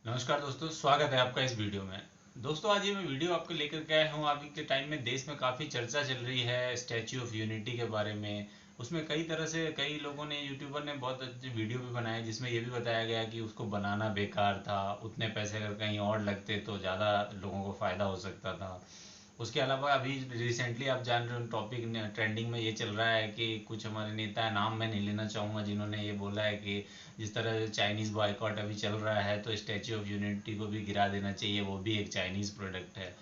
नमस्कार दोस्तों, स्वागत है आपका इस वीडियो में। दोस्तों, आज ये मैं वीडियो आपको लेकर के आया हूँ। अभी के टाइम में देश में काफ़ी चर्चा चल रही है स्टैच्यू ऑफ यूनिटी के बारे में। उसमें कई तरह से कई लोगों ने, यूट्यूबर ने बहुत अच्छे वीडियो भी बनाए जिसमें ये भी बताया गया कि उसको बनाना बेकार था। उतने पैसे अगर कहीं और लगते तो ज़्यादा लोगों को फ़ायदा हो सकता था। उसके अलावा अभी रिसेंटली आप जान रहे हो, टॉपिक ट्रेंडिंग में ये चल रहा है कि कुछ हमारे नेता है, नाम मैं नहीं लेना चाहूँगा, जिन्होंने ये बोला है कि जिस तरह चाइनीज़ बॉयकॉट अभी चल रहा है तो स्टैच्यू ऑफ यूनिटी को भी गिरा देना चाहिए, वो भी एक चाइनीज़ प्रोडक्ट है।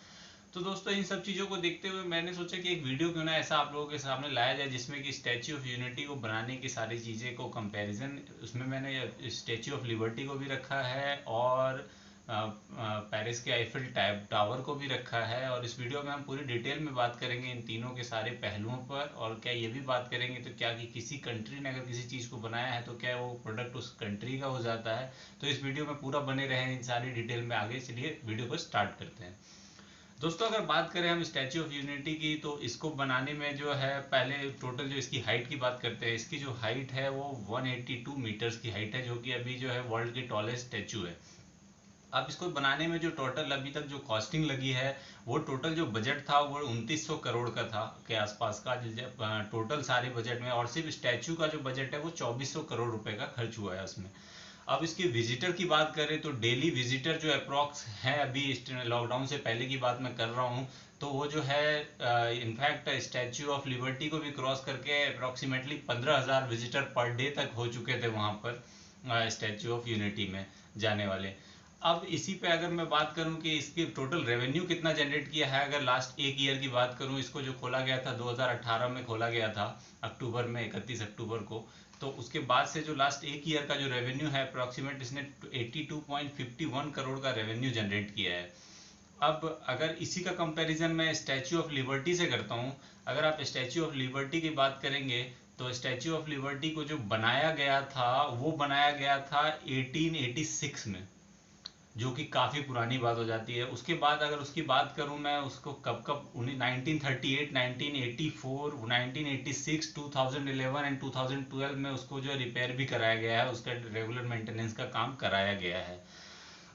तो दोस्तों, इन सब चीज़ों को देखते हुए मैंने सोचा कि एक वीडियो क्यों ना ऐसा आप लोगों के सामने लाया जाए जिसमें कि स्टैच्यू ऑफ यूनिटी को बनाने की सारी चीज़ें को कंपैरिजन, उसमें मैंने स्टैच्यू ऑफ लिबर्टी को भी रखा है और पेरिस के आईफिल टावर को भी रखा है। और इस वीडियो में हम पूरी डिटेल में बात करेंगे इन तीनों के सारे पहलुओं पर, और क्या ये भी बात करेंगे तो क्या कि किसी कंट्री ने अगर किसी चीज़ को बनाया है तो क्या वो प्रोडक्ट उस कंट्री का हो जाता है। तो इस वीडियो में पूरा बने रहें इन सारी डिटेल में। आगे चलिए वीडियो को स्टार्ट करते हैं। दोस्तों, अगर बात करें हम स्टैच्यू ऑफ यूनिटी की, तो इसको बनाने में जो है, पहले टोटल जो इसकी हाइट की बात करते हैं। इसकी जो हाइट है वो 182 मीटर्स की हाइट है, जो कि अभी जो है वर्ल्ड की टॉलेस्ट स्टैच्यू है। अब इसको बनाने में जो टोटल अभी तक जो कॉस्टिंग लगी है, वो टोटल जो बजट था वो 2900 करोड़ का था के आसपास का, टोटल सारे बजट में। और सिर्फ स्टैचू का जो बजट है वो 2400 करोड़ रुपए का खर्च हुआ है उसमें। अब इसकी विजिटर की बात करें तो डेली विजिटर जो अप्रॉक्स है, अभी लॉकडाउन से पहले की बात मैं कर रहा हूँ, तो वो जो है इनफैक्ट स्टैच्यू ऑफ लिबर्टी को भी क्रॉस करके अप्रॉक्सीमेटली 15,000 विजिटर पर डे तक हो चुके थे वहाँ पर स्टैच्यू ऑफ यूनिटी में जाने वाले। अब इसी पे अगर मैं बात करूं कि इसकी टोटल रेवेन्यू कितना जनरेट किया है, अगर लास्ट एक ईयर की बात करूं, इसको जो खोला गया था 2018 में खोला गया था, अक्टूबर में, 31 अक्टूबर को। तो उसके बाद से जो लास्ट एक ईयर का जो रेवेन्यू है अप्रॉक्सीमेट, इसने 82.51 करोड़ का रेवेन्यू जनरेट किया है। अब अगर इसी का कंपैरिजन मैं स्टैच्यू ऑफ लिबर्टी से करता हूँ, अगर आप स्टैच्यू ऑफ लिबर्टी की बात करेंगे तो स्टैच्यू ऑफ लिबर्टी को जो बनाया गया था वो बनाया गया था 1886 में, जो कि काफ़ी पुरानी बात हो जाती है। उसके बाद अगर उसकी बात करूं मैं, उसको कब कब 1938, 1984, 1986, 2011 एंड 2012 में उसको जो रिपेयर भी कराया गया है, उसका रेगुलर मेंटेनेंस का काम कराया गया है।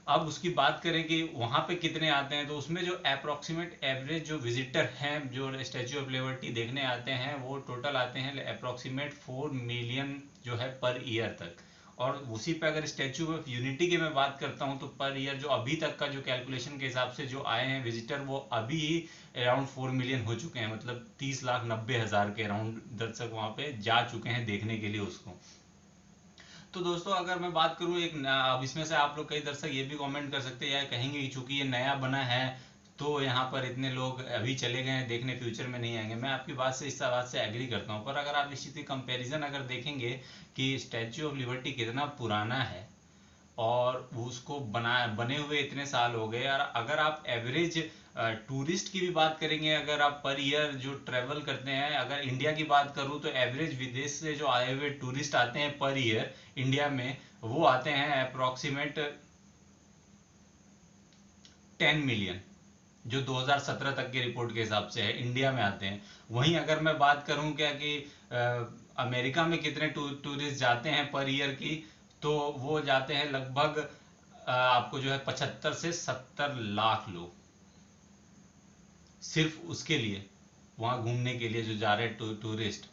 अब उसकी बात करें कि वहाँ पे कितने आते हैं, तो उसमें जो अप्रोक्सीमेट एवरेज जो विजिटर हैं जो स्टैच्यू ऑफ लिबर्टी देखने आते हैं, वो टोटल आते हैं अप्रोक्सीमेट 4 मिलियन जो है पर ईयर तक। और उसी पे अगर स्टैच्यू ऑफ यूनिटी की मैं बात करता हूँ तो पर ईयर जो अभी तक का जो कैलकुलेशन के हिसाब से जो आए हैं विजिटर, वो अभी ही अराउंड 4 मिलियन हो चुके हैं, मतलब 30,90,000 के अराउंड दर्शक वहाँ पे जा चुके हैं देखने के लिए उसको। तो दोस्तों, अगर मैं बात करूँ अब इसमें से आप लोग कई दर्शक ये भी कमेंट कर सकते हैं या कहेंगे कि चूंकि ये नया बना है तो यहाँ पर इतने लोग अभी चले गए हैं देखने, फ्यूचर में नहीं आएंगे। मैं आपकी बात से, इस बात से एग्री करता हूँ, पर अगर आप इसी की कंपैरिजन अगर देखेंगे कि स्टैच्यू ऑफ लिबर्टी कितना पुराना है और उसको बने हुए इतने साल हो गए, और अगर आप एवरेज टूरिस्ट की भी बात करेंगे, अगर आप पर ईयर जो ट्रेवल करते हैं, अगर इंडिया की बात करूं तो एवरेज विदेश से जो आए हुए टूरिस्ट आते हैं पर ईयर इंडिया में, वो आते हैं अप्रोक्सीमेट 10 मिलियन, जो 2017 तक की रिपोर्ट के हिसाब से है, इंडिया में आते हैं। वहीं अगर मैं बात करूं क्या कि अमेरिका में कितने टूरिस्ट जाते हैं पर ईयर की, तो वो जाते हैं लगभग आपको जो है 75 से 70 लाख लोग, सिर्फ उसके लिए, वहाँ घूमने के लिए जो जा रहे हैं टूरिस्ट,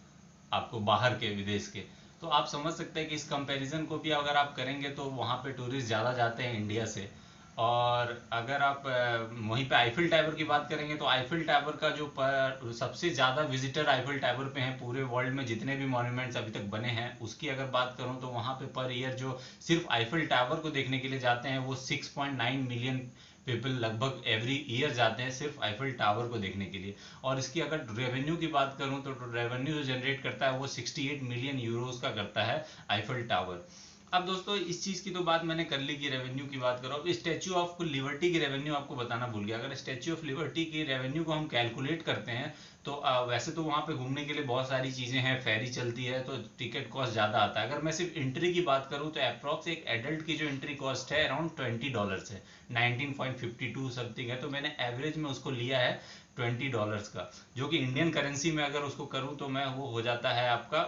आपको बाहर के, विदेश के। तो आप समझ सकते हैं कि इस कंपैरिजन को भी अगर आप करेंगे तो वहाँ पे टूरिस्ट ज़्यादा जाते हैं इंडिया से। और अगर आप वहीं पे आईफिल टावर की बात करेंगे तो आईफिल टावर का जो सबसे ज़्यादा विजिटर आईफिल टावर पे हैं पूरे वर्ल्ड में, जितने भी मॉन्यूमेंट्स अभी तक बने हैं, उसकी अगर बात करूं तो वहाँ पे पर ईयर जो सिर्फ आईफिल टावर को देखने के लिए जाते हैं वो 6.9 मिलियन पीपल लगभग एवरी ईयर जाते हैं सिर्फ आईफिल टावर को देखने के लिए। और इसकी अगर रेवेन्यू की बात करूं तो रेवेन्यू जो जनरेट करता है वो 68 मिलियन यूरोस का करता है आईफिल टावर। अब दोस्तों, इस चीज की तो बात मैंने कर ली कि रेवेन्यू की बात करो। अब स्टैच्यू ऑफ लिबर्टी की रेवेन्यू आपको बताना भूल गया। अगर स्टैच्यू ऑफ लिबर्टी की रेवेन्यू को हम कैलकुलेट करते हैं तो वैसे तो वहाँ पे घूमने के लिए बहुत सारी चीजें हैं, फेरी चलती है तो टिकट कॉस्ट ज्यादा आता है। अगर मैं सिर्फ एंट्री की बात करूँ तो अप्रॉक्स एक एडल्ट की जो एंट्री कॉस्ट है अराउंड $20 है, 19.52 समथिंग है। तो मैंने एवरेज में उसको लिया है $20 का, जो कि इंडियन करेंसी में अगर उसको करूँ तो मैं वो हो जाता है आपका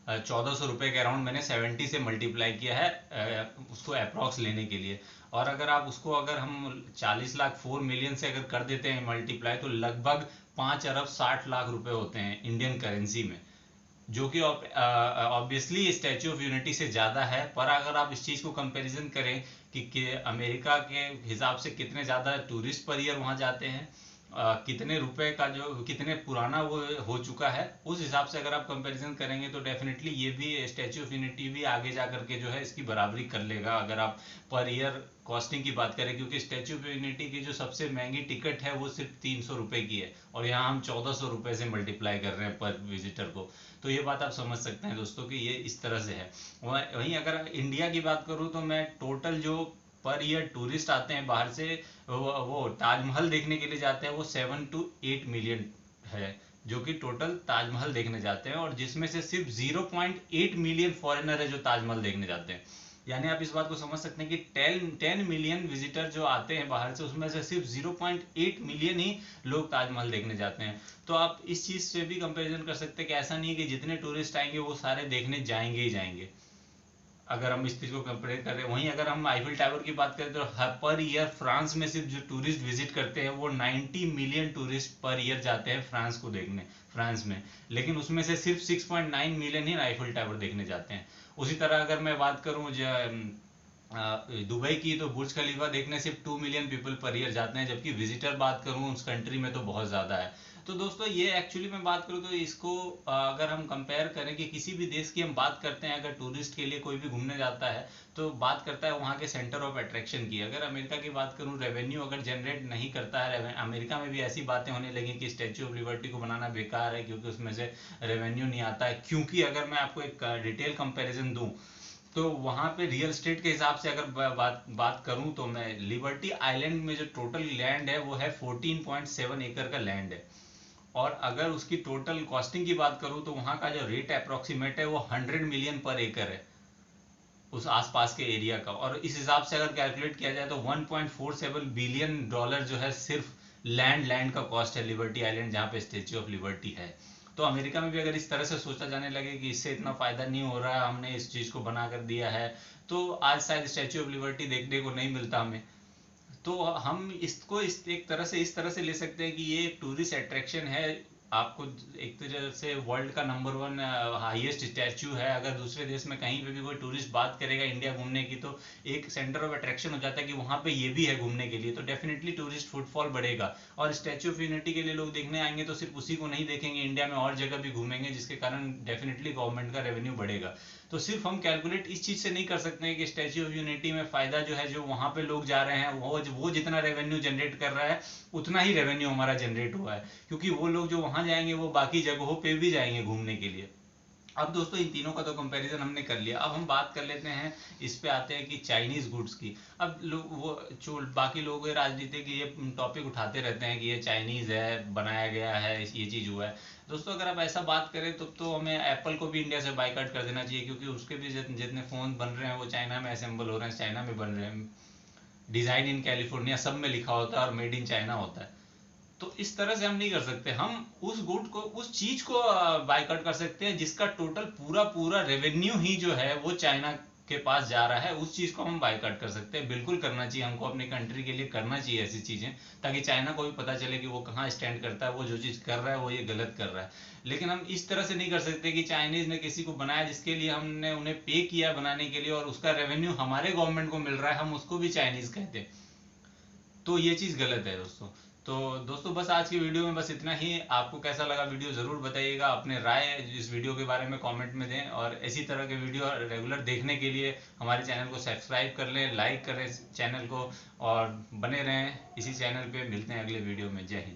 1400 रुपये के अराउंड मैंने 70 से मल्टीप्लाई किया है उसको अप्रॉक्स लेने के लिए। और अगर आप उसको अगर हम 40 लाख 4 मिलियन से अगर कर देते हैं मल्टीप्लाई, तो लगभग 5 अरब 60 लाख रुपए होते हैं इंडियन करेंसी में, जो कि ऑब्वियसली स्टैच्यू ऑफ यूनिटी से ज़्यादा है। पर अगर आप इस चीज़ को कंपैरिजन करें कि अमेरिका के हिसाब से कितने ज़्यादा टूरिस्ट पर ईयर वहाँ जाते हैं, कितने रुपए का जो कितने पुराना वो हो चुका है, उस हिसाब से अगर आप कंपैरिजन करेंगे तो डेफिनेटली ये भी स्टैच्यू ऑफ यूनिटी भी आगे जा करके जो है इसकी बराबरी कर लेगा अगर आप पर ईयर कॉस्टिंग की बात करें। क्योंकि स्टैच्यू ऑफ यूनिटी की जो सबसे महंगी टिकट है वो सिर्फ 300 रुपये की है, और यहाँ हम 1400 रुपये से मल्टीप्लाई कर रहे हैं पर विजिटर को। तो ये बात आप समझ सकते हैं दोस्तों कि ये इस तरह से है। वहीं अगर इंडिया की बात करूँ तो मैं टोटल जो पर ईयर टूरिस्ट आते हैं बाहर से, वो ताजमहल देखने के लिए जाते हैं, वो 7 to 8 मिलियन है, जो कि टोटल ताजमहल देखने जाते हैं, और जिसमें से सिर्फ 0.8 मिलियन फॉरेनर है जो ताजमहल देखने जाते हैं। यानी आप इस बात को समझ सकते हैं कि 10 मिलियन विजिटर जो आते हैं बाहर से, उसमें से सिर्फ 0.8 मिलियन ही लोग ताजमहल देखने जाते हैं। तो आप इस चीज़ से भी कंपैरिजन कर सकते हैं कि ऐसा नहीं है कि जितने टूरिस्ट आएंगे वो सारे देखने जाएंगे ही जाएंगे, अगर हम इस चीज़ को कंपेयर करें। वहीं अगर हम आईफिल टावर की बात करें तो पर ईयर फ्रांस में सिर्फ जो टूरिस्ट विजिट करते हैं वो 90 मिलियन टूरिस्ट पर ईयर जाते हैं फ्रांस को देखने, फ्रांस में, लेकिन उसमें से सिर्फ 6.9 मिलियन ही आईफिल टावर देखने जाते हैं। उसी तरह अगर मैं बात करूँ दुबई की, तो बुर्ज खलीफा देखने सिर्फ 2 मिलियन पीपल पर ईयर जाते हैं, जबकि विजिटर बात करूँ उस कंट्री में तो बहुत ज़्यादा है। तो दोस्तों ये एक्चुअली मैं बात करूँ तो इसको अगर हम कंपेयर करें कि किसी भी देश की हम बात करते हैं, अगर टूरिस्ट के लिए कोई भी घूमने जाता है तो बात करता है वहाँ के सेंटर ऑफ अट्रैक्शन की। अगर अमेरिका की बात करूँ, रेवेन्यू अगर जनरेट नहीं करता है, अमेरिका में भी ऐसी बातें होने लगी कि स्टैच्यू ऑफ लिबर्टी को बनाना बेकार है क्योंकि उसमें से रेवेन्यू नहीं आता है। क्योंकि अगर मैं आपको एक डिटेल कंपेरिजन दूँ तो वहाँ पे रियल स्टेट के हिसाब से अगर बात करूँ तो मैं लिबर्टी आइलैंड में जो टोटल लैंड है वो है 14.7 एकड़ का लैंड है, और अगर उसकी टोटल कॉस्टिंग की बात करूँ तो वहाँ का जो रेट अप्रोक्सीमेट है वो 100 मिलियन पर एकड़ है उस आसपास के एरिया का। और इस हिसाब से अगर कैलकुलेट किया जाए तो 1.47 बिलियन डॉलर जो है सिर्फ लैंड का कॉस्ट है लिबर्टी आइलैंड जहाँ पे स्टेच्यू ऑफ लिबर्टी है। तो अमेरिका में भी अगर इस तरह से सोचा जाने लगे कि इससे इतना फायदा नहीं हो रहा है, हमने इस चीज को बना कर दिया है, तो आज शायद स्टैच्यू ऑफ लिबर्टी देखने को नहीं मिलता हमें। तो हम इसको एक तरह से इस तरह से ले सकते हैं कि ये एक टूरिस्ट अट्रैक्शन है। आपको एक तरह से वर्ल्ड का नंबर 1 हाईएस्ट स्टैच्यू है। अगर दूसरे देश में कहीं पे भी कोई टूरिस्ट बात करेगा इंडिया घूमने की तो एक सेंटर ऑफ अट्रैक्शन हो जाता है कि वहाँ पे ये भी है घूमने के लिए, तो डेफिनेटली टूरिस्ट फुटफॉल बढ़ेगा। और स्टैच्यू ऑफ यूनिटी के लिए लोग देखने आएंगे तो सिर्फ उसी को नहीं देखेंगे, इंडिया में और जगह भी घूमेंगे, जिसके कारण डेफिनेटली गवर्नमेंट का रेवेन्यू बढ़ेगा। तो सिर्फ हम कैलकुलेट इस चीज से नहीं कर सकते हैं कि स्टैच्यू ऑफ यूनिटी में फायदा जो है, जो वहां पे लोग जा रहे हैं वो जितना रेवेन्यू जनरेट कर रहा है उतना ही रेवेन्यू हमारा जनरेट हुआ है, क्योंकि वो लोग जो वहां जाएंगे वो बाकी जगहों पे भी जाएंगे घूमने के लिए। अब दोस्तों इन तीनों का तो कंपैरिजन हमने कर लिया, अब हम बात कर लेते हैं, इस पे आते हैं कि चाइनीज गुड्स की। अब लोग वो जो बाकी लोग राजनीति की ये टॉपिक उठाते रहते हैं कि ये चाइनीज है, बनाया गया है, ये चीज हुआ है। दोस्तों अगर आप ऐसा बात करें तो हमें एप्पल को भी इंडिया से बाइकआउट कर देना चाहिए, क्योंकि उसके भी जितने फोन बन रहे हैं वो चाइना में असेंबल हो रहे हैं, चाइना में बन रहे हैं, डिजाइन इन कैलिफोर्निया सब में लिखा होता है और मेड इन चाइना होता है। तो इस तरह से हम नहीं कर सकते, हम उस गुड को उस चीज को बाइकआउट कर सकते हैं जिसका टोटल पूरा पूरा रेवेन्यू ही जो है वो चाइना के पास जा रहा है, उस चीज को हम बाइकआउट कर सकते हैं। बिल्कुल करना चाहिए हमको, अपनी कंट्री के लिए करना चाहिए ऐसी चीजें, ताकि चाइना को भी पता चले कि वो कहाँ स्टैंड करता है, वो जो चीज कर रहा है वो ये गलत कर रहा है। लेकिन हम इस तरह से नहीं कर सकते कि चाइनीज ने किसी को बनाया जिसके लिए हमने उन्हें पे किया बनाने के लिए और उसका रेवेन्यू हमारे गवर्नमेंट को मिल रहा है, हम उसको भी चाइनीज कहते हैं, तो ये चीज गलत है दोस्तों। तो दोस्तों बस आज की वीडियो में बस इतना ही। आपको कैसा लगा वीडियो जरूर बताइएगा, अपने राय इस वीडियो के बारे में कमेंट में दें, और इसी तरह के वीडियो रेगुलर देखने के लिए हमारे चैनल को सब्सक्राइब कर लें, लाइक करें चैनल को, और बने रहें इसी चैनल पे। मिलते हैं अगले वीडियो में। जय हिंद।